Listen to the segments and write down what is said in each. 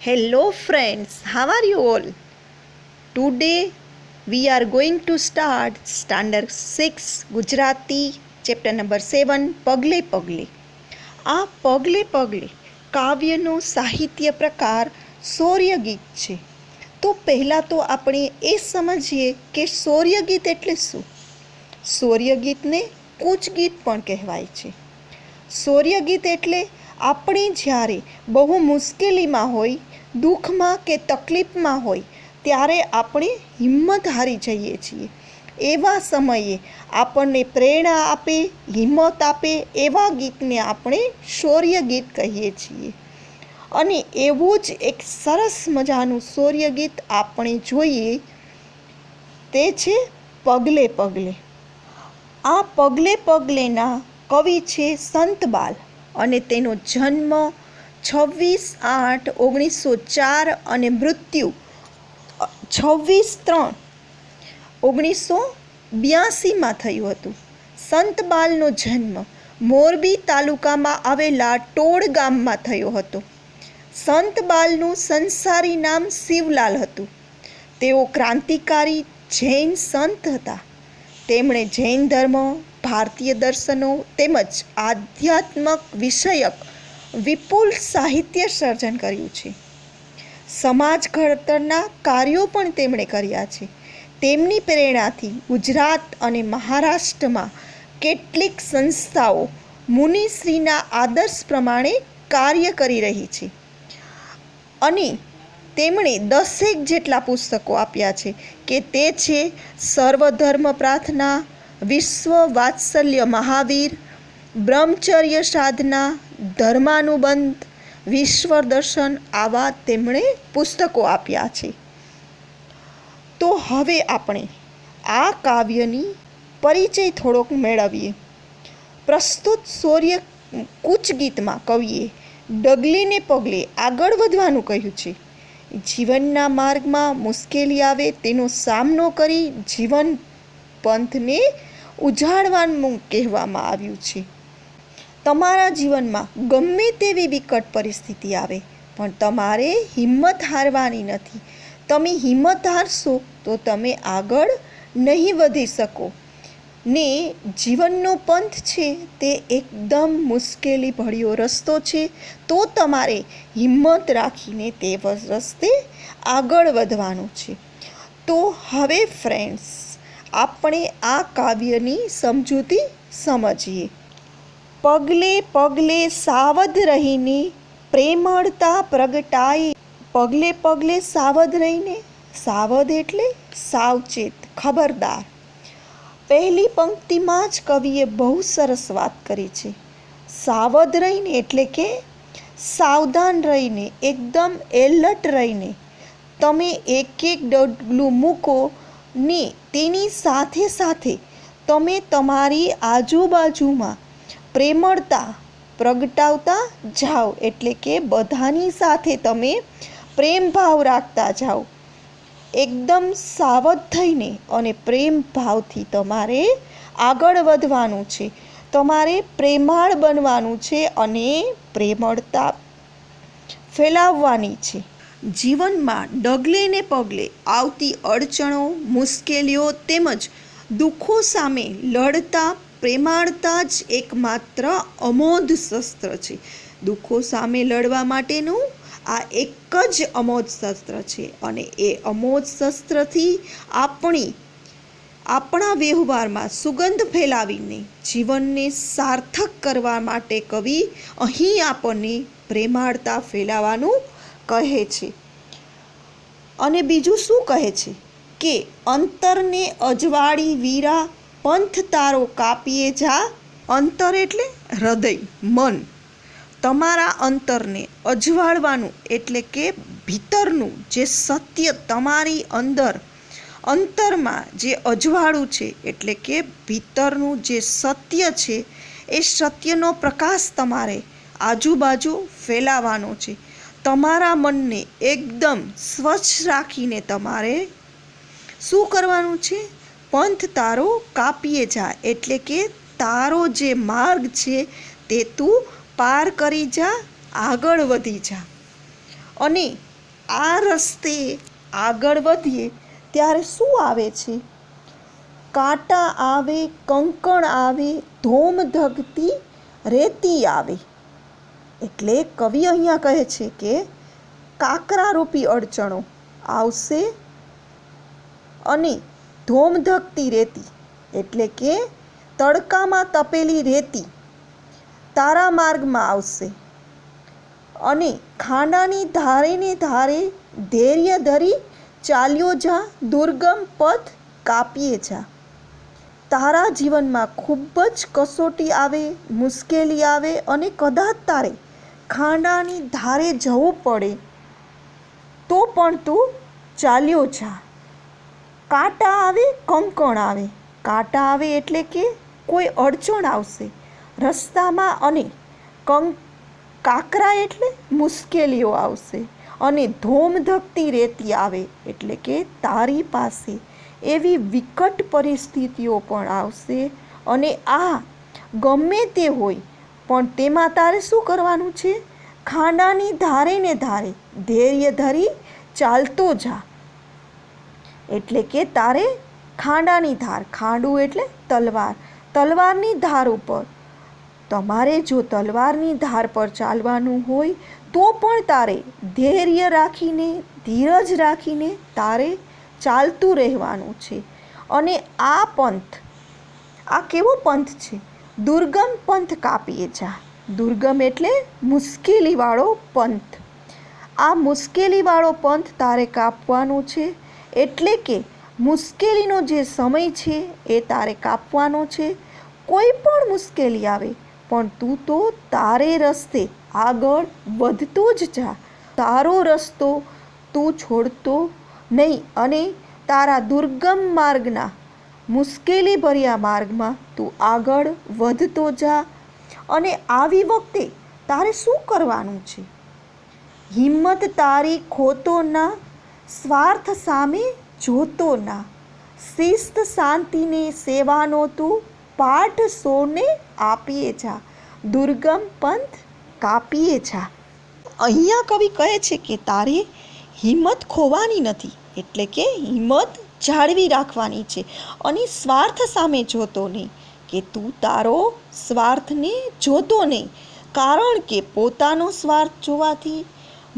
Hello friends, how are you all? Today we are going to start Standard 6 Gujarati chapter number 7 પગલે પગલે. આ પગલે પગલે કાવ્યનો સાહિત્ય પ્રકાર સૌર્યગીત છે. તો પહેલાં તો આપણે એ સમજીએ કે સૌર્યગીત એટલે શું. સૌર્યગીતને કૂચગીત પણ કહેવાય છે. સૌર્યગીત એટલે આપણે જ્યારે બહુ મુશ્કેલીમાં હોય, દુઃખમાં કે તકલીફમાં હોય ત્યારે આપણે હિંમત હારી જઈએ છીએ. એવા સમયે આપણને પ્રેરણા આપે, હિંમત આપે એવા ગીતને આપણે શૌર્ય ગીત કહીએ છીએ. અને એવું જ એક સરસ મજાનું શૌર્ય ગીત આપણે જોઈએ તે છે પગલે પગલે. આ પગલે પગલેના કવિ છે સંતબાલ અને તેનો જન્મ 26/8/1904 અને મૃત્યુ 26/3/1982 થયું હતું. સંતબાલનો જન્મ મોરબી તાલુકામાં આવેલા ટોળ ગામમાં થયો હતો. સંતબાલનું સંસારી નામ શિવલાલ હતું. તેઓ ક્રાંતિકારી જૈન સંત હતા. તેમણે જૈન ધર્મ, ભારતીય દર્શનો તેમજ આધ્યાત્મક વિષયક વિપુલ સાહિત્ય સર્જન કર્યું છે. સમાજ ઘડતરના કાર્યો પણ તેમણે કર્યા છે. તેમની પ્રેરણાથી ગુજરાત અને મહારાષ્ટ્રમાં કેટલીક સંસ્થાઓ મુનિશ્રીના આદર્શ પ્રમાણે કાર્ય કરી રહી છે. અને તેમણે 10 જેટલા પુસ્તકો આપ્યા છે કે તે છે સર્વધર્મ પ્રાર્થના, વિશ્વ વાત્સલ્ય મહાવીર, બ્રહ્મચર્ય સાધના, ધર્માનુબંધ, વિશ્વ દર્શન. આવા તેમણે પુસ્તકો આપ્યા છે. તો હવે આપણે આ કાવ્યની પરિચય થોડોક મેળવીએ. પ્રસ્તુત શૌર્ય કૂચ ગીતમાં કવિએ ડગલે ને પગલે આગળ વધવાનું કહ્યું છે. જીવનના માર્ગમાં મુશ્કેલી આવે તેનો સામનો કરી જીવન પંથને ઉજાડવાનું કહેવામાં આવ્યું છે. તમારા જીવનમાં ગમે તેવી વિકટ પરિસ્થિતિ આવે પણ તમારે હિંમત હારવાની નથી. તમે હિંમત હારશો તો તમે આગળ નહીં વધી શકો ને જીવનનો પંથ છે તે એકદમ મુશ્કેલી ભર્યો રસ્તો છે. તો તમારે હિંમત રાખીને તે રસ્તે આગળ વધવાનું છે. તો હવે ફ્રેન્ડ્સ, આપણે આ કાવ્યની સમજૂતી સમજીએ. પગલે પગલે સાવધ રહીને પ્રેમળતા પ્રગટાય. પગલે પગલે સાવધ રહીને, સાવધ એટલે સાવચેત, ખબરદાર. પહેલી પંક્તિમાં જ કવિએ બહુ સરસ વાત કરી છે. સાવધ રહીને એટલે કે સાવધાન રહીને, એકદમ એલર્ટ રહીને તમે એક ડગલું મૂકો ને તેની સાથે સાથે તમે તમારી આજુબાજુમાં પ્રેમળતા પ્રગટાવતા જાઓ. એટલે કે બધાની સાથે તમે પ્રેમ ભાવ રાખતા જાઓ. એકદમ સાવધ થઈને અને પ્રેમ ભાવથી તમારે આગળ વધવાનું છે. તમારે પ્રેમાળ બનવાનું છે અને પ્રેમળતા ફેલાવવાની છે. જીવનમાં ડગલે ને પગલે આવતી અડચણો, મુશ્કેલીઓ તેમજ દુઃખો સામે લડતા પ્રેમાળતા જ એકમાત્ર અમોઘ શસ્ત્ર છે. દુઃખો સામે લડવા માટેનું આ એક જ અમોઘ શસ્ત્ર છે. અને એ અમોઘ શસ્ત્રથી આપણા વ્યવહારમાં સુગંધ ફેલાવીને જીવનને સાર્થક કરવા માટે કવિ અહીં આપણને પ્રેમાળતા ફેલાવાનું કહે છે. અને બીજું શું કહે છે કે અંતરને અજવાળી વીરા પંથ તારો કાપીએ જા. અંતર એટલે હૃદય, મન. તમારા અંતરને અજવાળવાનું એટલે કે ભીતરનું જે સત્ય તમારી અંતરમાં જે અજવાળું છે એટલે કે ભીતરનું જે સત્ય છે એ સત્યનો પ્રકાશ તમારે આજુબાજુ ફેલાવવાનો છે. તમારા મનને એકદમ સ્વચ્છ રાખીને તમારે શું કરવાનું છે? પંથ તારો કાપીએ જા એટલે કે તારો જે માર્ગ છે તે તું પાર કરી જા, આગળ વધી જા. અને આ રસ્તે આગળ વધીએ ત્યારે શું આવે છે? કાંટા આવે, કંકણ આવે, ધોમ ધગતી રેતી આવે. એટલે કવિ અહીંયા કહે છે કે કાકરારૂપી અડચણો આવશે અને ધોમધકતી રેતી એટલે કે તડકામાં તપેલી રેતી તારા માર્ગમાં આવશે અને ખાંડાની ધારે ને ધારે ધૈર્ય ધરી ચાલ્યો જા, દુર્ગમ પથ કાપીએ જા. તારા જીવનમાં ખૂબ જ કસોટી આવે, મુશ્કેલી આવે અને કદાચ તારે ખાંડાની ધારે જવું પડે તો પણ તું ચાલ્યો જા. કાંટા આવે, કંકણ આવે. કાંટા આવે એટલે કે કોઈ અડચણ આવશે રસ્તામાં અને કાકરા એટલે મુશ્કેલીઓ આવશે અને ધોમધકતી રેતી આવે એટલે કે તારી પાસે એવી વિકટ પરિસ્થિતિઓ પણ આવશે અને આ ગમે તે હોય પણ તેમાં તારે શું કરવાનું છે? ખાંડાની ધારે ને ધારે ધૈર્ય ધરી ચાલતો જા. એટલે કે તારે ખાંડાની ધાર, ખાંડું એટલે તલવાર, તલવારની ધાર ઉપર તમારે જો તલવારની ધાર પર ચાલવાનું હોય તો પણ તારે ધૈર્ય રાખીને, ધીરજ રાખીને તારે ચાલતું રહેવાનું છે. અને આ પંથ, આ કેવો પંથ છે? દુર્ગમ પંથ કાપીએ જા. દુર્ગમ એટલે મુશ્કેલીવાળો પંથ. આ મુશ્કેલીવાળો પંથ તારે કાપવાનો છે. એટલે કે મુશ્કેલીનો જે સમય છે એ તારે કાપવાનો છે. કોઈ પણ મુશ્કેલી આવે પણ તું તો તારે રસ્તે આગળ વધતો જ જા. તારો રસ્તો તું છોડતો નહીં અને તારા દુર્ગમ માર્ગના, મુશ્કેલીભર્યા માર્ગમાં તું આગળ વધતો જા. અને આવી વખતે તારે શું કરવાનું છે? હિંમત તારી ખોતો ના, સ્વાર્થ સામે જોતો ના, શિસ્ત શાંતિને સેવાનો તું પાઠ સૌને આપીએ જા, દુર્ગમ પંથ કાપીએ જા. અહીંયા કવિ કહે છે કે તારે હિંમત ખોવાની નથી, એટલે કે હિંમત જાળવી રાખવાની છે અને સ્વાર્થ સામે જોતો નહીં, કે તું તારો સ્વાર્થને જોતો નહીં. કારણ કે પોતાનો સ્વાર્થ જોવાથી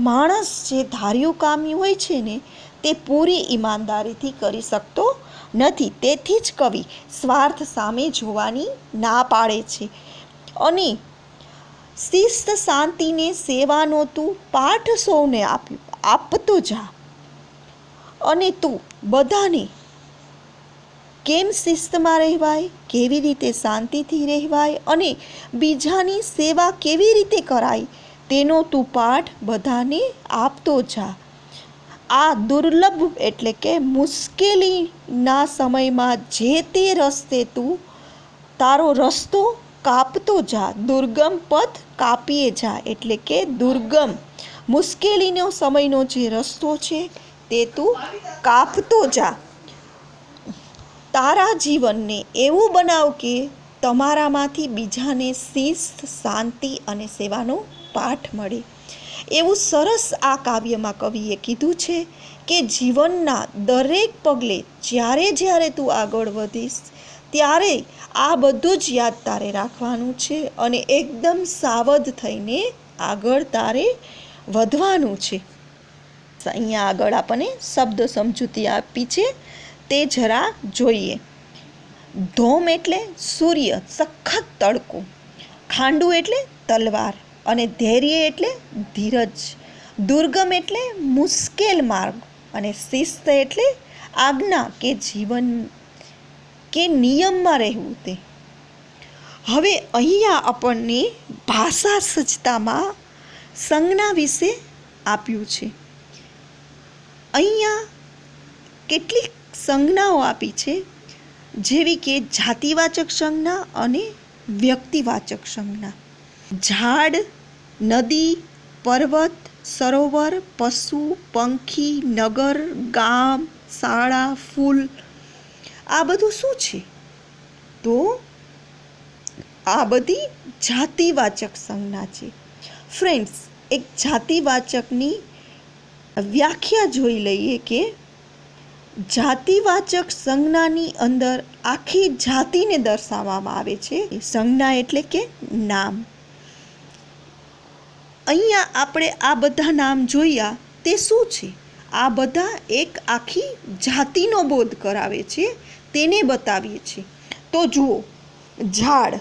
માણસ જે ધાર્યું કામ હોય છે ને તે પૂરી ઈમાનદારીથી કરી શકતો નથી. તેથી જ કવિ સ્વાર્થ સામે જોવાની ના પાડે છે અને શિસ્ત શાંતિને સેવાનો તું પાઠ સૌને આપતો જા. અને તું બધાને કેમ શિસ્તમાં રહેવાય, કેવી રીતે શાંતિથી રહેવાય અને બીજાની સેવા કેવી રીતે કરાય તેનો તું પાઠ બધાને આપતો જા. આ દુર્લભ એટલે કે મુશ્કેલીના સમયમાં જે તે રસ્તે તું તારો રસ્તો કાપતો જા. દુર્ગમ પથ કાપીએ જા એટલે કે દુર્ગમ મુશ્કેલીનો સમયનો જે રસ્તો છે તે તું કાપતો જા. તારા જીવનને એવું બનાવ કે તમારામાંથી બીજાને શિસ્ત, શાંતિ અને સેવાનો પાઠ મળે. એવું સરસ આ કાવ્યમાં કવિએ કીધું છે કે જીવનના દરેક પગલે જ્યારે જ્યારે તું આગળ વધીશ ત્યારે આ બધું જ યાદ તારે રાખવાનું છે અને એકદમ સાવધ થઈને આગળ તારે વધવાનું છે. અહીંયા આગળ આપણને શબ્દ સમજૂતી આપી છે તે જરા જોઈએ. ધોમ એટલે સૂર્ય, સખત તડકો. ખાંડું એટલે તલવાર અને ધૈર્ય એટલે ધીરજ. દુર્ગમ એટલે મુશ્કેલ માર્ગ અને શિસ્ત એટલે આજ્ઞા કે જીવન કે નિયમમાં રહેવું તે. હવે અહીંયા આપણને ભાષા સજ્જતામાં સંજ્ઞા વિશે આપ્યું છે. અહીંયા કેટલીક સંજ્ઞાઓ આપી છે જેવી કે જાતિવાચક સંજ્ઞા અને વ્યક્તિવાચક સંજ્ઞા. ઝાડ, નદી, પર્વત, સરોવર, પશુ, પંખી, નગર, ગામ, શાળા, ફૂલ, આ બધું શું છે? તો આ બધી જાતિવાચક સંજ્ઞા છે. ફ્રેન્ડ્સ, એક જાતિવાચકની વ્યાખ્યા જોઈ લઈએ કે જાતિવાચક સંજ્ઞાની અંદર આખી જાતિને દર્શાવવામાં આવે છે. સંજ્ઞા એટલે કે નામ. અહીંયા આપણે આ બધા નામ જોયા તે શું છે? આ બધા એક આખી જાતિનો બોધ કરાવે છે, તેને બતાવીએ છીએ. તો જુઓ, ઝાડ,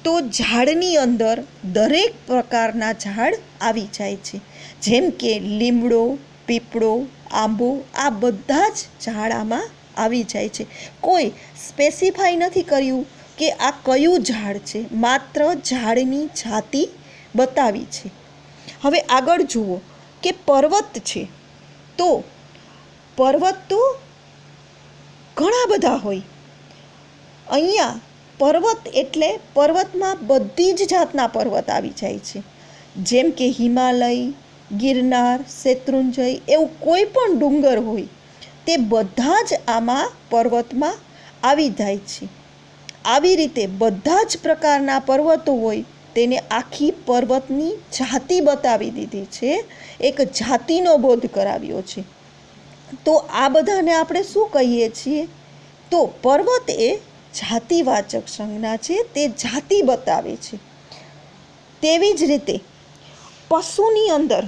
તો ઝાડની અંદર દરેક પ્રકારના ઝાડ આવી જાય છે, જેમ કે લીમડો, પીપળો, આંબો, આ બધા જ ઝાડ આમાં આવી જાય છે. કોઈ સ્પેસિફાઈ નથી કર્યું કે આ કયું ઝાડ છે, માત્ર ઝાડની જાતિ બતાવી છે. હવે આગળ જુઓ કે પર્વત છે, તો પર્વત તો ઘણા બધા હોય. અહીંયા પર્વત એટલે પર્વતમાં બધી જ જાતના પર્વત આવી જાય છે, જેમ કે હિમાલય, ગિરનાર, શેત્રુંજય, એવું કોઈ પણ ડુંગર હોય તે બધા જ આમાં પર્વતમાં આવી જાય છે. આવી રીતે બધા જ પ્રકારના પર્વતો હોય તેને આખી પર્વતની જાતિ બતાવી દીધી છે, એક જાતિનો બોધ કરાવ્યો છે. તો આ બધાને આપણે શું કહીએ છીએ? તો પર્વત એ જાતિવાચક સંજ્ઞા છે, તે જાતિ બતાવે છે. તેવી જ રીતે પશુની અંદર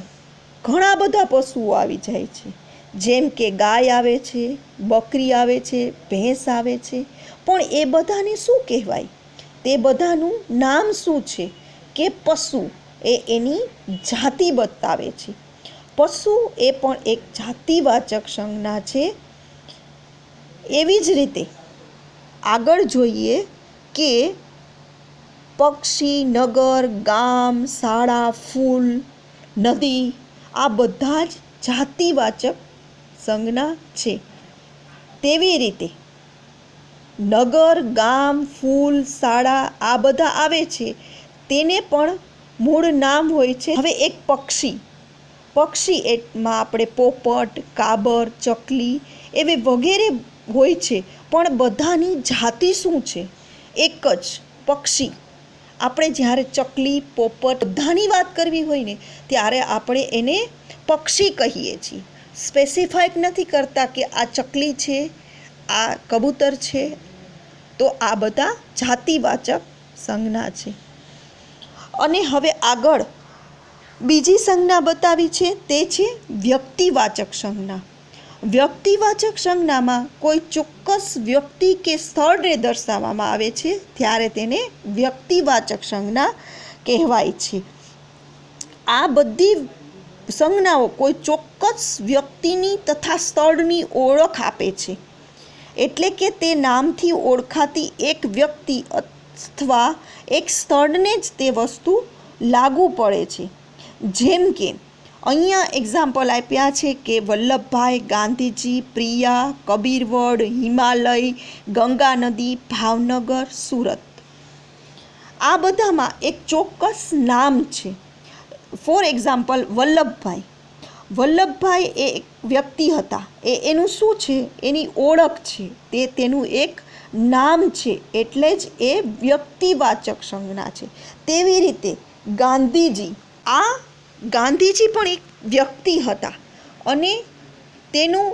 ઘણા બધા પશુઓ આવી જાય છે, જેમ કે ગાય આવે છે, બકરી આવે છે, ભેંસ આવે છે. પણ એ બધાને શું કહેવાય? તે બધાનું નામ શું છે? કે પશુ, એ એની જાતિ બતાવે છે. પશુ એ પણ એક જાતિવાચક સંજ્ઞા છે. એવી જ રીતે આગળ જોઈએ કે પક્ષી, નગર, ગામ, શાળા, ફૂલ, નદી, આ બધા જ જાતિવાચક સંજ્ઞા છે. તેવી રીતે નગર, ગામ, ફૂલ, શાળા આ બધા આવે છે, તેને પણ મૂળ નામ હોય છે. હવે એક પક્ષી એમાં આપણે પોપટ, કાબર, ચકલી એવી વગેરે હોય છે, પણ બધાની જાતિ શું છે? એક જ પક્ષી. આપણે જ્યારે ચકલી, પોપટ બધાની વાત કરવી હોય ને ત્યારે આપણે એને પક્ષી કહીએ છીએ. સ્પેસિફાઈડ નથી કરતા કે આ ચકલી છે, આ કબૂતર છે. તો આ બધા જાતિવાચક સંજ્ઞા છે. અને હવે આગળ બીજી સંજ્ઞા બતાવી છે, તે છે વ્યક્તિવાચક સંજ્ઞા. વ્યક્તિવાચક સંજ્ઞામાં કોઈ ચોક્કસ વ્યક્તિ કે સ્થળને દર્શાવવામાં આવે છે ત્યારે તેને વ્યક્તિવાચક સંજ્ઞા કહેવાય છે. આ બધી સંજ્ઞાઓ કોઈ ચોક્કસ વ્યક્તિની તથા સ્થળની ઓળખ આપે છે. એટલે કે તે નામથી ઓળખાતી એક વ્યક્તિ અથવા એક સ્થળને જ તે વસ્તુ લાગુ પડે છે. જેમ કે અહીંયા એક્ઝામ્પલ આપ્યા છે કે વલ્લભભાઈ, ગાંધીજી, પ્રિયા, કબીરવડ, હિમાલય, ગંગા નદી, ભાવનગર, સુરત. આ બધામાં એક ચોક્કસ નામ છે. ફોર એક્ઝામ્પલ વલ્લભભાઈ એ એક વ્યક્તિ હતા, એનું શું છે? એની ઓળખ છે, તે તેનું એક નામ છે, એટલે જ એ વ્યક્તિવાચક સંજ્ઞા છે. તેવી રીતે ગાંધીજી પણ એક વ્યક્તિ હતા અને તેનું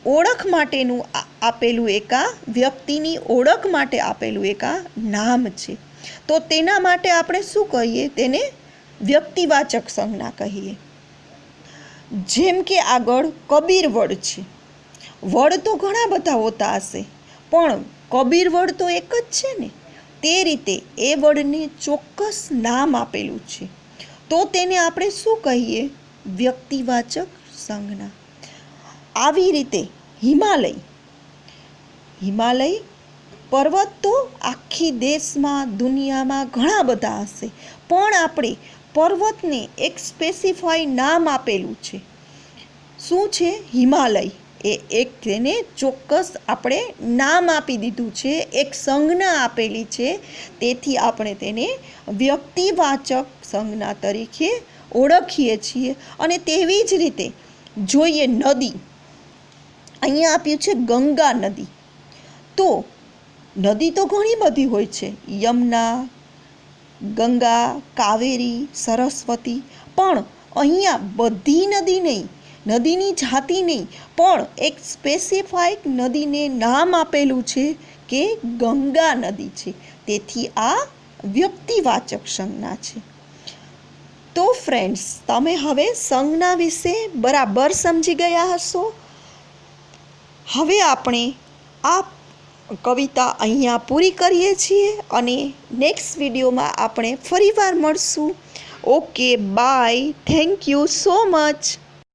ઓળખ માટેનું આપેલું એક આ વ્યક્તિની ઓળખ માટે આપેલું એક આ નામ છે. તો તેના માટે આપણે શું કહીએ? તેને વ્યક્તિવાચક સંજ્ઞા કહીએ. જેમ કે આગળ કબીરવડ છે. વડ તો ઘણા બધા હોતા હશે, પણ કબીરવડ તો એક જ છે ને. તે રીતે એ વડને ચોક્કસ નામ આપેલું છે, તો તેને આપણે શું કહીએ? વ્યક્તિવાચક સંજ્ઞા. આવી રીતે હિમાલય પર્વત તો આખી દેશમાં, દુનિયામાં ઘણા બધા હશે, પણ આપણે પર્વતને એક સ્પેસિફાઈ નામ આપેલું છે. શું છે? હિમાલય. એક તેને ચોક્કસ આપણે નામ આપી દીધું છે, એક સંજ્ઞા આપેલી છે, તેથી આપણે તેને વ્યક્તિવાચક સંજ્ઞા તરીકે ઓળખીએ છીએ. અને તેવી જ રીતે જોઈએ નદી. અહીંયા આપ્યું છે ગંગા નદી. તો નદી તો ઘણી બધી હોય છે, યમુના, ગંગા, કાવેરી, સરસ્વતી. પણ અહીંયા બધી નદી નહીં, નદીની જાતિ નહીં, પણ એક સ્પેસિફાઈક નદીને નામ આપેલું છે કે ગંગા નદી છે. તેથી આ વ્યક્તિવાચક સંજ્ઞા છે. તો ફ્રેન્ડ્સ, તમે હવે સંજ્ઞા વિશે બરાબર સમજી ગયા હશો. હવે આપણે આ કવિતા અહીંયા પૂરી કરીએ છીએ અને નેક્સ્ટ વિડીયોમાં આપણે ફરીવાર મળશું. Okay, bye. Thank you so much.